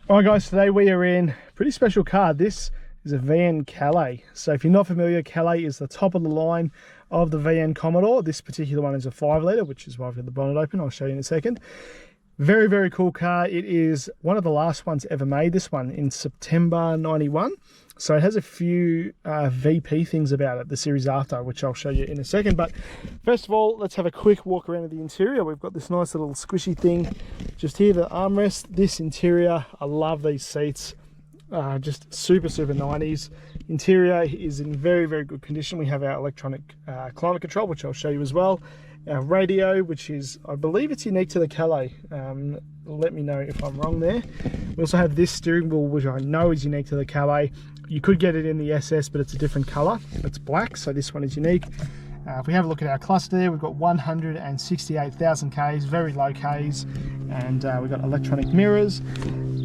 All right guys, today we are in a pretty special car. This is a VN Calais. So if you're not familiar, Calais is the top of the line of the VN Commodore. This particular one is a 5 litre, which is why I've got the bonnet open. I'll show you in a second. Very, very cool car. It is one of the last ones ever made, this one, in September 91. So it has a few VP things about it, the series after, which I'll show you in a second. But first of all, let's have a quick walk around of the interior. We've got this nice little squishy thing just here, the armrest. This interior, I love these seats. Just super 90s. Interior is in very, very good condition. We have our electronic climate control, which I'll show you as well. Our radio, which is, I believe it's unique to the Calais. Let me know if I'm wrong there. We also have this steering wheel, which I know is unique to the Calais. You could get it in the SS, but it's a different color. It's black, so this one is unique. If we have a look at our cluster there, we've got 168,000 Ks, very low Ks, and we've got electronic mirrors.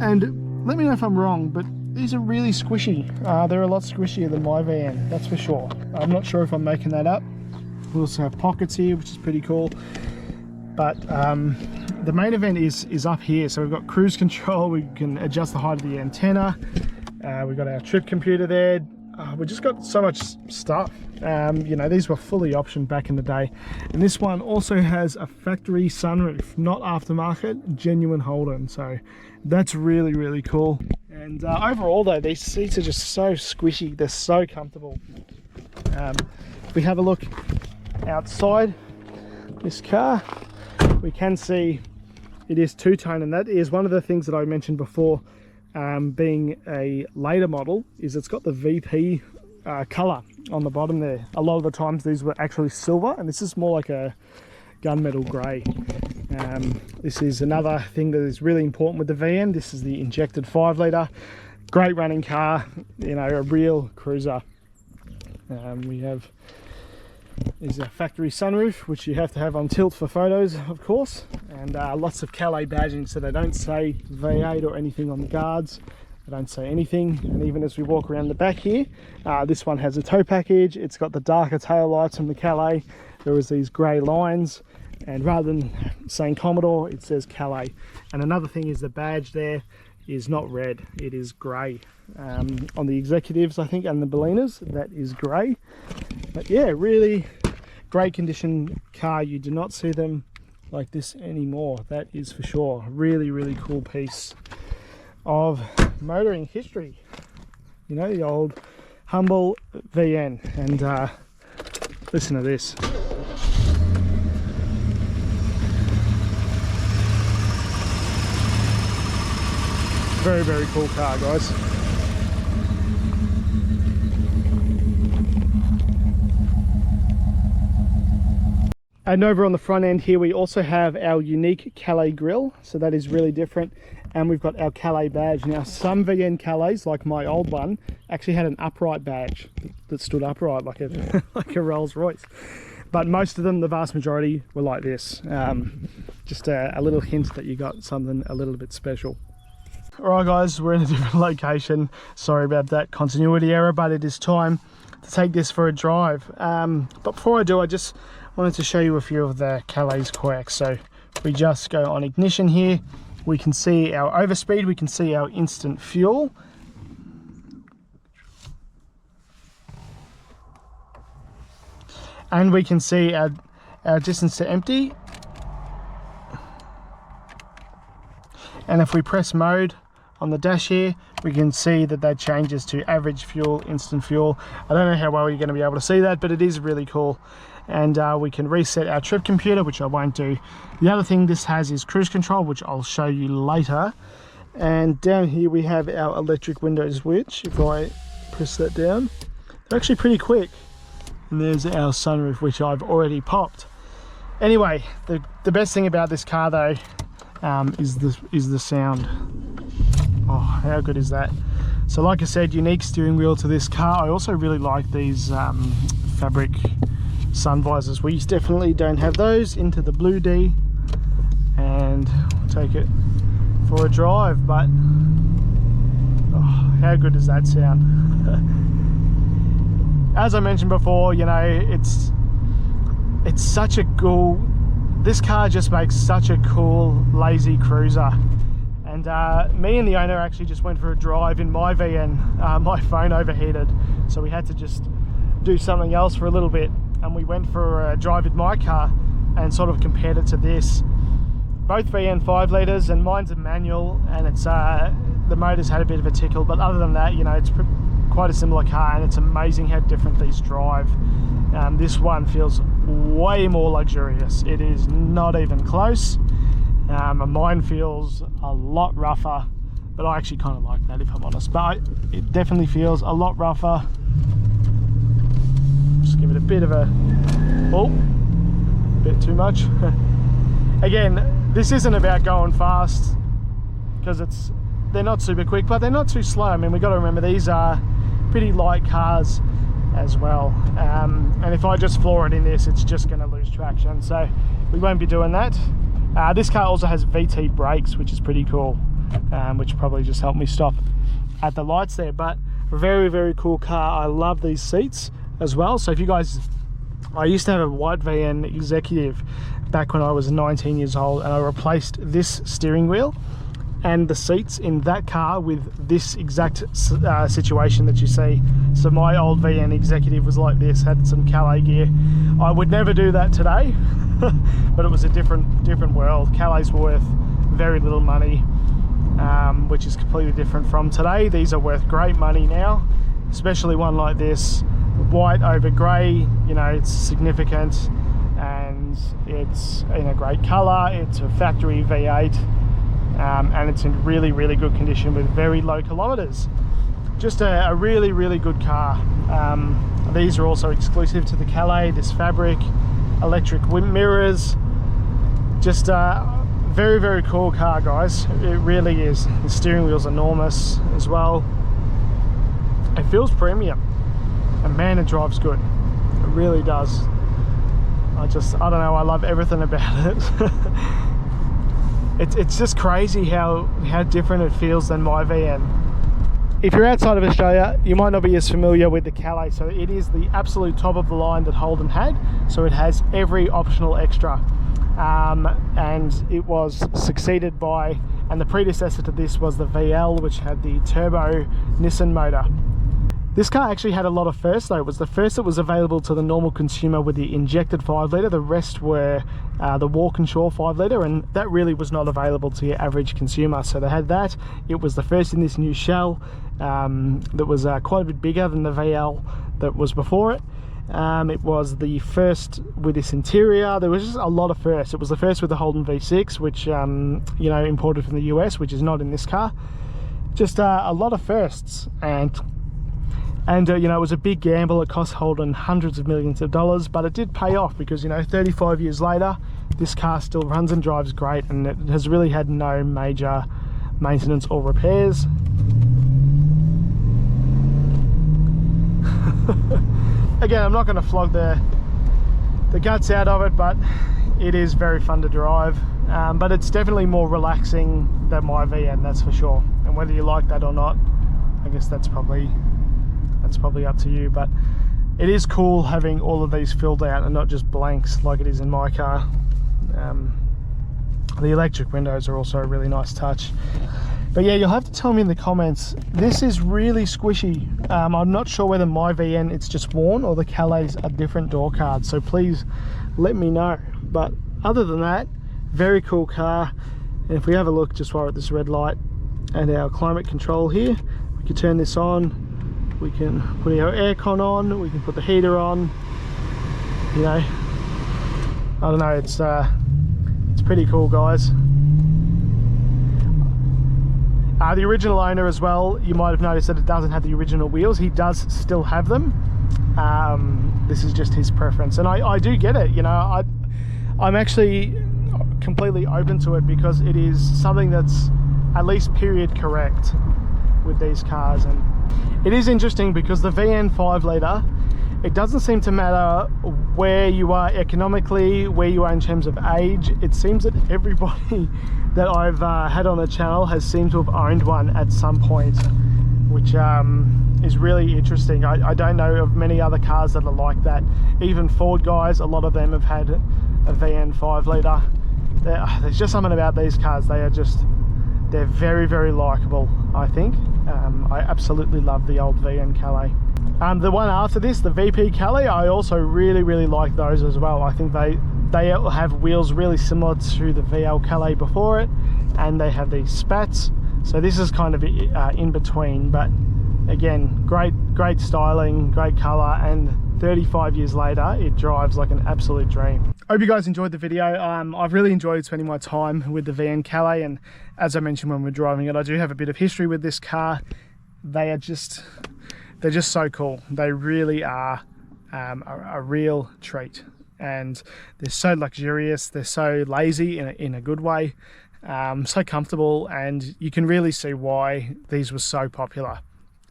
And let me know if I'm wrong, but these are really squishy. They're a lot squishier than my van, that's for sure. I'm not sure if I'm making that up. We also have pockets here, which is pretty cool. But the main event is up here. So we've got cruise control, we can adjust the height of the antenna. We've got our trip computer there. We've just got so much stuff. You know, these were fully optioned back in the day. And this one also has a factory sunroof, not aftermarket, genuine Holden. So that's really, really cool. And overall though, these seats are just so squishy. They're so comfortable. If we have a look outside this car, we can see it is two-tone, and that is one of the things that I mentioned before, being a later model, is it's got the VP color on the bottom there. A lot of the times these were actually silver, and this is more like a gunmetal grey. This is another thing that is really important with the VN. This is the injected 5 litre, great running car, you know, a real cruiser. We have is a factory sunroof, which you have to have on tilt for photos, of course, and lots of Calais badging, so they don't say V8 or anything on the guards. They don't say anything. And even as we walk around the back here, this one has a tow package. It's got the darker tail lights from the Calais. There was these grey lines, and rather than saying Commodore, it says Calais. And another thing is the badge there is not red, it is grey. On the executives, I think, and the Bellinas, that is grey. But yeah, really great condition car. You do not see them like this anymore, that is for sure. Really, really cool piece of motoring history. You know, the old humble VN. And listen to this. Very, very cool car, guys. And over on the front end here, we also have our unique Calais grille. So that is really different. And we've got our Calais badge. Now, some VN Calais, like my old one, actually had an upright badge that stood upright like a, like a Rolls Royce. But most of them, the vast majority, were like this. Just a little hint that you got something a little bit special. Alright guys, we're in a different location. Sorry about that continuity error, but it is time to take this for a drive. But before I do, I just wanted to show you a few of the Calais quirks. So if we just go on ignition here, we can see our overspeed, we can see our instant fuel. And we can see our distance to empty. And if we press mode on the dash here, we can see that that changes to average fuel, instant fuel. I don't know how well you're going to be able to see that, but it is really cool. And we can reset our trip computer, which I won't do. The other thing this has is cruise control, which I'll show you later. And down here we have our electric window switch. If I press that down, they're actually pretty quick. And there's our sunroof, which I've already popped. Anyway, the best thing about this car though is the sound. Oh, how good is that? So like I said, unique steering wheel to this car. I also really like these fabric sun visors. We definitely don't have those. Into the Blue D, and we'll take it for a drive. But oh, how good does that sound? As I mentioned before, you know, it's such a cool, this car just makes such a cool lazy cruiser. And And me and the owner actually just went for a drive in my VN. My phone overheated, so we had to just do something else for a little bit, and we went for a drive in my car and sort of compared it to this. Both VN 5 litres, and mine's a manual, and it's the motor's had a bit of a tickle, but other than that, you know, it's quite a similar car, and it's amazing how different these drive. This one feels way more luxurious. It is not even close. Mine feels a lot rougher, but I actually kind of like that, if I'm honest. But it definitely feels a lot rougher. Just give it a bit of a bit too much. Again, this isn't about going fast, because they're not super quick, but they're not too slow. I mean, we've got to remember these are pretty light cars as well, and if I just floor it in this, it's just going to lose traction, so we won't be doing that. This car also has VT brakes, which is pretty cool, which probably just helped me stop at the lights there. But very, very cool car. I love these seats as well. So if you guys, I used to have a white VN Executive back when I was 19 years old, and I replaced this steering wheel and the seats in that car with this exact situation that you see. So my old VN Executive was like this, had some Calais gear. I would never do that today, but it was a different world. Calais worth very little money, which is completely different from today. These are worth great money now, especially one like this, white over grey. You know, it's significant, and it's in a great colour. It's a factory V8. And it's in really, really good condition with very low kilometers. Just a really, really good car. These are also exclusive to the Calais, this fabric, electric mirrors. Just a very, very cool car, guys. It really is. The steering wheel's enormous as well. It feels premium, and man, it drives good. It really does. I don't know, I love everything about it. It's just crazy how different it feels than my VN. If you're outside of Australia, you might not be as familiar with the Calais. So it is the absolute top of the line that Holden had. So it has every optional extra. And it was succeeded by, and the predecessor to this was the VL, which had the turbo Nissan motor. This car actually had a lot of firsts though. It was the first that was available to the normal consumer with the injected 5 litre. The rest were the Walkinshaw 5 litre, and that really was not available to your average consumer. So they had that. It was the first in this new shell that was quite a bit bigger than the VL that was before it. It was the first with this interior. There was just a lot of firsts. It was the first with the Holden V6, which you know, imported from the US, which is not in this car. Just a lot of firsts, and you know, it was a big gamble. It cost Holden hundreds of millions of dollars, but it did pay off, because, you know, 35 years later, this car still runs and drives great, and it has really had no major maintenance or repairs. Again, I'm not going to flog the guts out of it, but it is very fun to drive. But it's definitely more relaxing than my VN, that's for sure. And whether you like that or not, I guess that's probably up to you. But it is cool having all of these filled out and not just blanks like it is in my car. The electric windows are also a really nice touch. But yeah, you'll have to tell me in the comments. This is really squishy. I'm not sure whether my VN it's just worn or the Calais are different door cards, so please let me know. But other than that, very cool car. And if we have a look just while we're at this red light and our climate control here, we can turn this on. We can put our aircon on, we can put the heater on. You know, I don't know, it's pretty cool, guys. The original owner as well, you might have noticed that it doesn't have the original wheels. He does still have them. This is just his preference, and I do get it. You know, I'm actually completely open to it, because it is something that's at least period correct with these cars. And it is interesting because the VN 5 litre, it doesn't seem to matter where you are economically, where you are in terms of age. It seems that everybody that I've had on the channel has seemed to have owned one at some point, which is really interesting. I don't know of many other cars that are like that. Even Ford guys, a lot of them have had a VN 5 litre. There's just something about these cars. They are just they're very, very likable, I think. I absolutely love the old VN Calais. The one after this, the VP Calais, I also really, really like those as well. I think they have wheels really similar to the VL Calais before it, and they have these spats. So this is kind of in between, but again, great styling, great color, and 35 years later, it drives like an absolute dream. Hope you guys enjoyed the video. I've really enjoyed spending my time with the VN Calais, and as I mentioned when we're driving it, I do have a bit of history with this car. They're just so cool. They really are a real treat, and they're so luxurious. They're so lazy in a good way, so comfortable, and you can really see why these were so popular.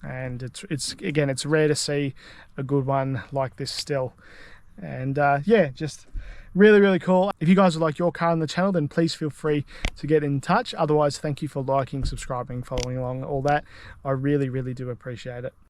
And it's rare to see a good one like this still. And yeah, just really, really cool. If you guys would like your car on the channel, then please feel free to get in touch. Otherwise, thank you for liking, subscribing, following along, all that. I really, really do appreciate it.